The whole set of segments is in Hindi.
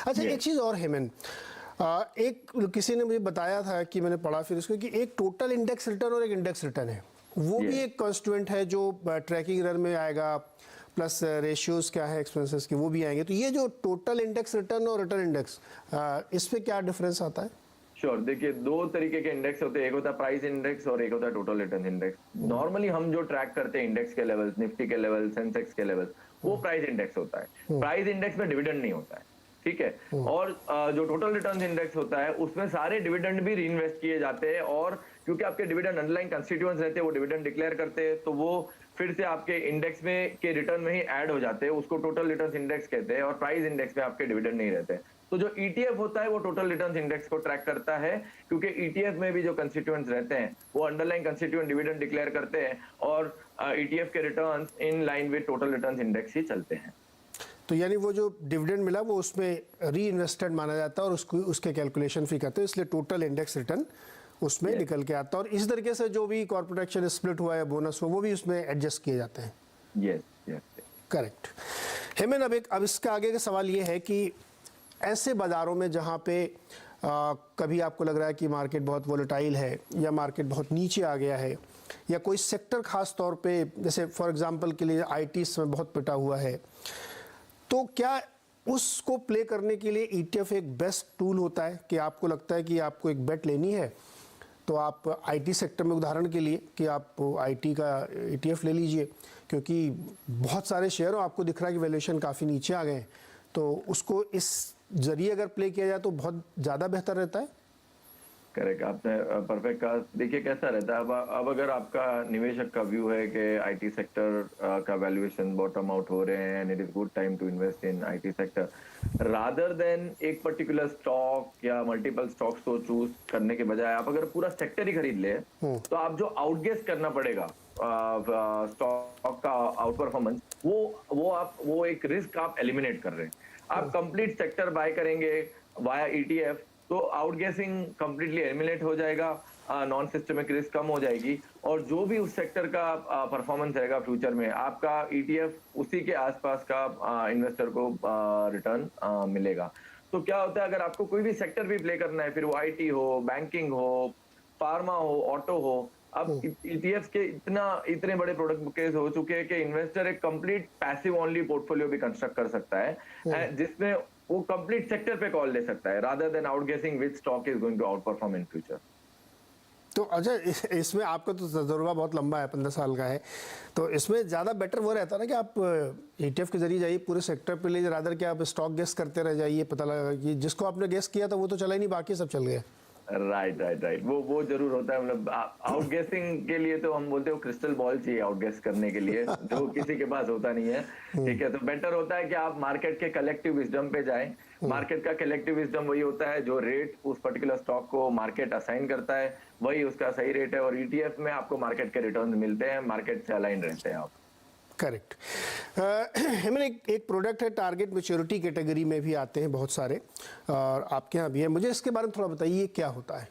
अच्छा, एक चीज़ और हेमन, एक किसी ने मुझे बताया था कि मैंने पढ़ा फिर उसको कि एक टोटल इंडेक्स रिटर्न और एक इंडेक्स रिटर्न है, वो भी एक कॉन्स्टिट्यूएंट है जो ट्रैकिंग एरर में आएगा, प्लस रेशियोज क्या है एक्सपेंसेस के वो भी आएंगे। तो ये जो टोटल इंडेक्स रिटर्न और रिटर्न इंडेक्स, इस पे क्या डिफरेंस आता है? श्योर, देखिए दो तरीके के इंडेक्स होते हैं, एक होता है प्राइस इंडेक्स और एक होता है टोटल रिटर्न इंडेक्स। नॉर्मली हम जो ट्रैक करते हैं इंडेक्स के लेवल्स, निफ्टी के लेवल, सेंसेक्स के लेवल, वो प्राइस इंडेक्स होता है। प्राइस इंडेक्स में डिविडेंड नहीं होता है, ठीक है। और जो टोटल रिटर्न इंडेक्स होता है उसमें सारे डिविडेंड भी रीइन्वेस्ट किए जाते हैं, और क्योंकि आपके डिविडेंड अंडरलाइन कंस्टिट्यूएंट्स रहते हैं, वो डिविडेंड डिक्लेयर करते हैं, तो वो फिर से आपके इंडेक्स में के रिटर्न में ही ऐड हो जाते हैं। उसको टोटल रिटर्न इंडेक्स कहते हैं, और प्राइस इंडेक्स में आपके डिविडेंड नहीं रहते। तो जो ईटीएफ होता है वो टोटल रिटर्न इंडेक्स को ट्रैक करता है, क्योंकि ईटीएफ में भी जो कंस्टिट्यूएंट्स रहते हैं वो अंडरलाइन कंस्टिट्यूएंट डिविडेंड डिक्लेयर करते हैं, और ईटीएफ के returns in line with total return index ही चलते हैं। तो यानी वो जो डिविडेंड मिला वो उसमें री इन्वेस्टेड माना जाता है और उसको उसके कैलकुलेशन फी करते हैं, इसलिए टोटल इंडेक्स रिटर्न उसमें निकल के आता है। और इस तरीके से जो भी कॉर्पोरेट एक्शन स्प्लिट हुआ है, बोनस हो, वो भी उसमें एडजस्ट किए जाते हैं। Yes yes, correct. हेमन, अब इसका आगे का सवाल ये है कि ऐसे बाज़ारों में जहाँ पे कभी आपको लग रहा है कि मार्केट बहुत वोलेटाइल है या मार्केट बहुत नीचे आ गया है, या कोई सेक्टर खास तौर पे, जैसे फॉर एग्जांपल के लिए आईटी इसमें बहुत पिटा हुआ है, तो क्या उसको प्ले करने के लिए ईटीएफ एक बेस्ट टूल होता है? कि आपको लगता है कि आपको एक बेट लेनी है तो आप आईटी सेक्टर में, उदाहरण के लिए, कि आप आईटी का ईटीएफ ले लीजिए क्योंकि बहुत सारे शेयर हो, आपको दिख रहा है कि वैल्यूएशन काफ़ी नीचे आ गए हैं, तो उसको इस जरिए अगर प्ले किया जाए तो बहुत ज़्यादा बेहतर रहता है। करेक्ट, आपने परफेक्ट कहा। देखिए कैसा रहता है, अब अगर आपका निवेशक का व्यू है कि आईटी सेक्टर का वैल्यूएशन बॉटम आउट हो रहे हैं and it is good time to invest in IT sector, rather than एक पर्टिकुलर स्टॉक या मल्टीपल स्टॉक्स को चूज करने के बजाय आप अगर पूरा सेक्टर ही खरीद ले, तो आप जो आउटगेस करना पड़ेगा स्टॉक का आउट परफॉर्मेंस, वो एक रिस्क आप एलिमिनेट कर रहे हैं। आप कंप्लीट सेक्टर बाय करेंगे वाया ईटीएफ, तो आउटगेसिंग कंप्लीटली एलिमिनेट हो जाएगा, नॉन सिस्टमिक रिस्क कम हो जाएगी, और जो भी उस सेक्टर का परफॉर्मेंस रहेगा फ्यूचर में, आपका ईटीएफ उसी के आसपास का इन्वेस्टर को रिटर्न मिलेगा। तो क्या होता है, अगर आपको कोई भी सेक्टर भी प्ले करना है, फिर वो आईटी हो, बैंकिंग हो, फार्मा हो, ऑटो हो, अब ईटीएफ के इतने बड़े प्रोडक्ट बुकेज हो चुके हैं कि इन्वेस्टर एक कंप्लीट पैसिव ओनली पोर्टफोलियो भी कंस्ट्रक्ट कर सकता है, जिसमें वो कंप्लीट सेक्टर पे कॉल ले सकता है, rather than outguessing which stock is going to outperform in future. तो अच्छा, इसमें आपका तो तजुर्बा बहुत लंबा है, 15 साल का है, तो इसमें ज़्यादा बेटर वो रहता है ना कि आप ईटीएफ के जरिए जाइए, पूरे सेक्टर पे ले, रादर कि आप स्टॉक गेस करते रह जाइए, पता लगा कि जिसको आपने गेस किया था वो तो चला ही नहीं, बाकी सब चल गए। राइट, वो जरूर होता है। मतलब आउटगेसिंग के लिए तो हम बोलते हो क्रिस्टल बॉल चाहिए आउटगेस करने के लिए, जो किसी के पास होता नहीं है, ठीक है। तो बेटर होता है कि आप मार्केट के कलेक्टिव विजडम पे जाएं। मार्केट का कलेक्टिव विजडम वही होता है जो रेट उस पर्टिकुलर स्टॉक को मार्केट असाइन करता है, वही उसका सही रेट है, और ईटीएफ में आपको मार्केट के रिटर्न मिलते हैं, मार्केट से अलाइन रहते हैं आप। करेक्ट। मैंने एक प्रोडक्ट है, टारगेट मैच्योरिटी कैटेगरी में भी आते हैं बहुत सारे, और आपके यहाँ भी है, मुझे इसके बारे में थोड़ा बताइए, ये क्या होता है?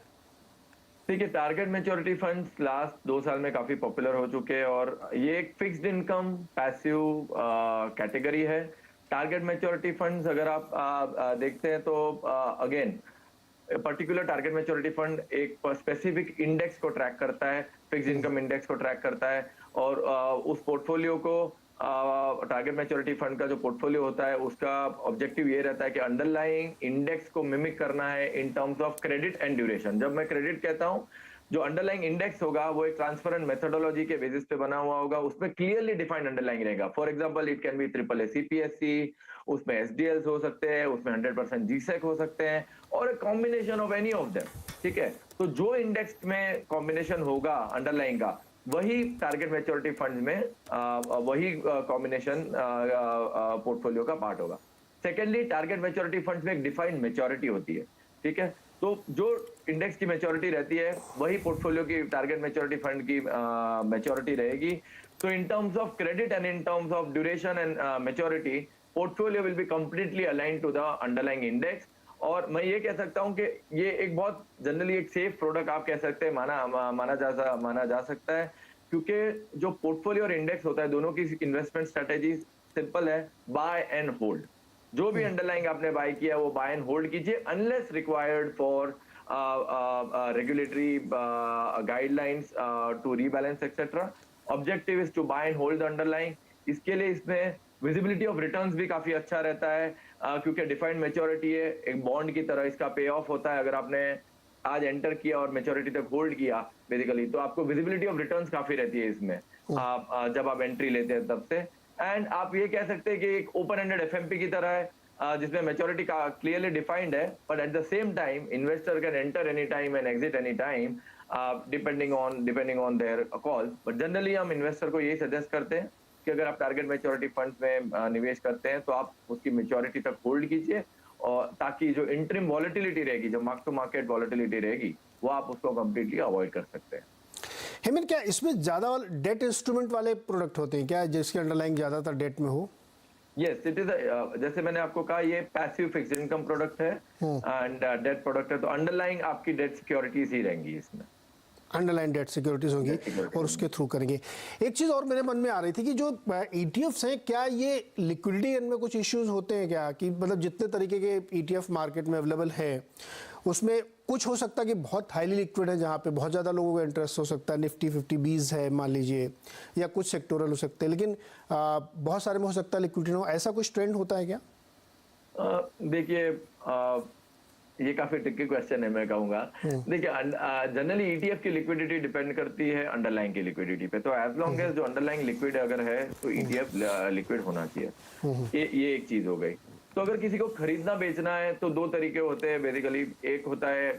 ठीक है, टारगेट मैच्योरिटी फंड्स लास्ट 2 साल में काफी पॉपुलर हो चुके हैं, और ये एक फिक्स्ड इनकम पैसिव कैटेगरी है। टारगेट मैच्योरिटी फंड्स अगर आप देखते हैं तो again particular target maturity fund एक स्पेसिफिक इंडेक्स को ट्रैक करता है, फिक्स्ड इनकम इंडेक्स को ट्रैक करता है, और उस पोर्टफोलियो को टारगेट मैच्योरिटी फंड का जो पोर्टफोलियो होता है उसका ऑब्जेक्टिव ये रहता है कि अंडरलाइंग इंडेक्स को मिमिक करना है इन terms of credit and duration. जब मैं क्रेडिट कहता हूं, जो अंडरलाइंग इंडेक्स होगा वो एक ट्रांसपेरेंट मेथोडोलॉजी के बेसिस पे बना हुआ होगा, उसमें क्लियरली डिफाइंड अंडरलाइंग रहेगा। For example it can be triple A CPSC, उसमें एसडीएल्स हो सकते हैं, उसमें 100% जीसेक हो सकते हैं, और एक combination of any of them, ठीक है। तो जो इंडेक्स में कॉम्बिनेशन होगा अंडरलाइंग का, वही टारगेट मैच्योरिटी फंड में वही कॉम्बिनेशन पोर्टफोलियो का पार्ट होगा। सेकेंडली, टारगेट मैच्योरिटी फंड में एक डिफाइंड मैच्योरिटी होती है, ठीक है। तो जो इंडेक्स की मैच्योरिटी रहती है वही पोर्टफोलियो की टारगेट मैच्योरिटी फंड की मैच्योरिटी रहेगी। तो in terms of credit and in terms of duration and maturity, portfolio will be completely aligned to the underlying index. और मैं ये कह सकता हूं कि ये एक बहुत जनरली एक सेफ प्रोडक्ट आप कह सकते हैं, माना जा सकता है, क्योंकि जो पोर्टफोलियो और इंडेक्स होता है, दोनों की इन्वेस्टमेंट स्ट्रेटेजी सिंपल है, बाय एंड होल्ड। जो भी अंडरलाइंग आपने बाय किया वो बाय एंड होल्ड कीजिए unless required for regulatory guidelines to rebalance etc. Objective is to buy and hold the underlying. इसके लिए इसमें विजिबिलिटी ऑफ रिटर्न्स भी काफी अच्छा रहता है क्योंकि डिफाइंड मैच्योरिटी है, एक बॉन्ड की तरह इसका पे ऑफ होता है। अगर आपने आज एंटर किया और मैच्योरिटी तक होल्ड किया बेसिकली, तो आपको विजिबिलिटी ऑफ रिटर्न्स काफी रहती है इसमें जब आप एंट्री लेते हैं तब से। एंड आप ये कह सकते हैं कि एक ओपन एंडेड एफएमपी की तरह है जिसमें मैच्योरिटी का क्लियरली डिफाइंड है, but at the same time investor can enter any time and exit any time depending on their call. But generally हम इन्वेस्टर को यही सजेस्ट करते हैं कि अगर आप टारगेट मैच्योरिटी फंड्स में निवेश करते हैं तो आप उसकी मैच्योरिटी तक होल्ड कीजिए, और ताकि जो इंटरिम वॉलेटिलिटी रहेगी, जो मार्क टू मार्केट वॉलेटिलिटी रहेगी, वो आप उसको कंप्लीटली अवॉइड कर सकते हैं। हेमंत, क्या इसमें ज्यादा डेट इंस्ट्रूमेंट वाले प्रोडक्ट होते हैं क्या, जिसके अंडरलाइंग ज्यादातर डेट में हो? यस, इट इज जैसे मैंने आपको कहा ये पैसिव फिक्स्ड इनकम प्रोडक्ट है एंड डेट प्रोडक्ट है, तो अंडरलाइंग आपकी डेट सिक्योरिटीज ही रहेंगी इसमें, अंडरलाइन डेट सिक्योरिटीज होगी और उसके थ्रू करेंगे। एक चीज़ और मेरे मन में आ रही थी कि जो ETFs हैं, क्या ये लिक्विडिटी में कुछ इश्यूज होते हैं क्या, कि मतलब जितने तरीके के ETF मार्केट में अवेलेबल है उसमें कुछ हो सकता है कि बहुत हाईली लिक्विड है जहाँ पे बहुत ज़्यादा लोगों का इंटरेस्ट हो सकता है, निफ्टी 50 20 है मान लीजिए, या कुछ सेक्टोरल हो सकते हैं, लेकिन बहुत सारे में हो सकता है लिक्विडिटी हो, ऐसा कुछ ट्रेंड होता है क्या? देखिए ये काफी ट्रिकी क्वेश्चन है, मैं कहूंगा। देखिए जनरली ETF की लिक्विडिटी डिपेंड करती है अंडरलाइंग की लिक्विडिटी पे, तो एज लॉन्ग एज जो अंडरलाइंग लिक्विड अगर है तो ETF लिक्विड होना चाहिए। ये एक चीज हो गई। तो अगर किसी को खरीदना बेचना है तो दो तरीके होते हैं बेसिकली। एक होता है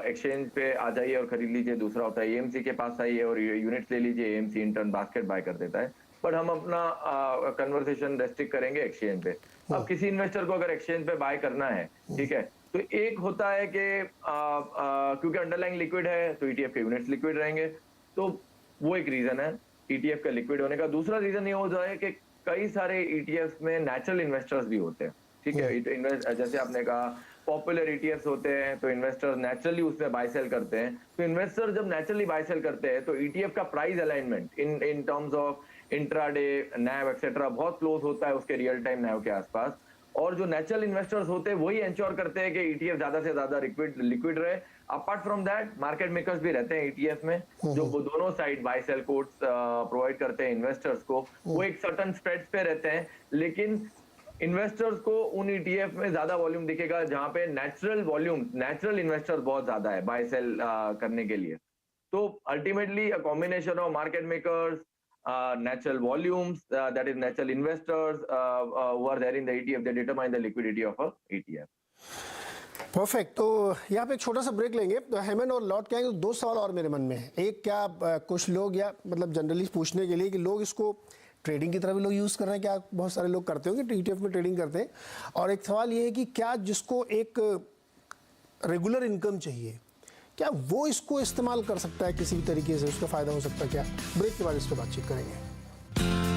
एक्सचेंज पे आ जाइए और खरीद लीजिए, दूसरा होता है AMC के पास आइए और यूनिट्स ले लीजिए, AMC इंटर्न बास्केट बाय कर देता है। बट हम अपना कन्वर्सेशन रेस्ट्रिक्ट करेंगे एक्सचेंज पे। अब किसी इन्वेस्टर को अगर एक्सचेंज पे बाय करना है, ठीक है, तो एक होता है कि क्योंकि अंडरलाइंग लिक्विड है तो ETF के यूनिट्स लिक्विड रहेंगे, तो वो एक रीजन है ETF का लिक्विड होने का। दूसरा रीजन ये हो जाए कि कई सारे ETFs में नेचुरल इन्वेस्टर्स भी होते हैं, ठीक है। जैसे आपने कहा पॉपुलर ETFs होते हैं तो इन्वेस्टर्स नेचुरली उसमें बाय सेल करते हैं। तो इन्वेस्टर जब नेचुरली बाय सेल करते हैं तो ETF का price alignment in terms of intraday NAV etcetera बहुत क्लोज होता है उसके रियल टाइम NAV के आसपास। और जो नेचुरल इन्वेस्टर्स होते हैं वही इंश्योर करते हैं कि ETF ज्यादा से ज्यादा लिक्विड रहे। Apart from that market makers भी रहते हैं ETF में, जो वो दोनों side buy sell codes provide करते हैं इन्वेस्टर्स को। वो एक सर्टेन स्प्रेड्स पे रहते हैं, लेकिन इन्वेस्टर्स को उन ETF में ज्यादा वॉल्यूम दिखेगा जहां पे नेचुरल इन्वेस्टर्स बहुत ज्यादा है बाय सेल करने के लिए। तो ultimately a combination of market makers, natural volumes, that is natural investors who are there in the ETF, they determine the liquidity of a ETF. Perfect. तो यहाँ पे एक छोटा सा ब्रेक लेंगे, तो हेमंत और लौट के आएंगे। तो दो सवाल और मेरे मन में है। एक, क्या कुछ लोग, या मतलब जनरली पूछने के लिए कि लोग इसको ट्रेडिंग की तरह भी लोग यूज़ कर रहे हैं, क्या बहुत सारे लोग करते होंगे ETF में ट्रेडिंग करते हैं। और एक सवाल ये है कि क्या जिसको एक रेगुलर इनकम चाहिए, क्या वो इसको इस्तेमाल कर सकता है किसी भी तरीके से, उसका फ़ायदा हो सकता है क्या? ब्रेक के बाद इस पर बातचीत करेंगे।